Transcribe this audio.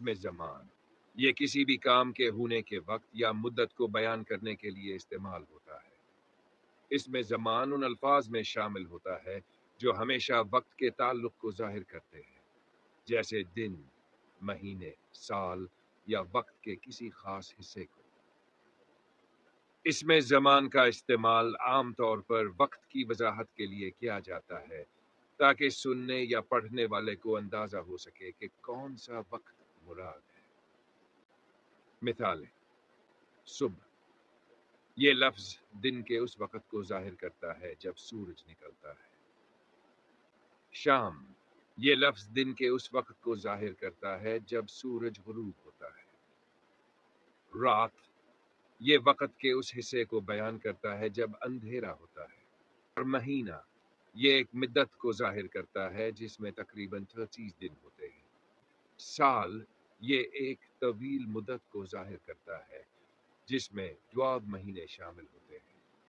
میں زمان یہ کسی بھی کام کے ہونے کے وقت یا مدت کو بیان کرنے کے لیے استعمال ہوتا ہے۔ اس میں زمان ان الفاظ میں شامل ہوتا ہے جو ہمیشہ وقت کے تعلق کو ظاہر کرتے ہیں، جیسے دن، مہینے، سال یا وقت کے کسی خاص حصے کو۔ اس میں زمان کا استعمال عام طور پر وقت کی وضاحت کے لیے کیا جاتا ہے تاکہ سننے یا پڑھنے والے کو اندازہ ہو سکے کہ کون سا وقت مراد ہے۔ مثالیں: صبح، یہ لفظ دن کے اس وقت کو ظاہر کرتا ہے جب سورج نکلتا ہے۔ شام، یہ لفظ دن کے اس وقت کو ظاہر کرتا ہے جب سورج غروب ہوتا ہے۔ رات، یہ وقت کے اس حصے کو بیان کرتا ہے جب اندھیرا ہوتا ہے۔ اور مہینہ، یہ ایک مدت کو ظاہر کرتا ہے جس میں تقریباً 30 دن ہوتے ہیں۔ سال، یہ ایک طویل مدت کو ظاہر کرتا ہے جس میں 12 مہینے شامل ہوتے ہیں۔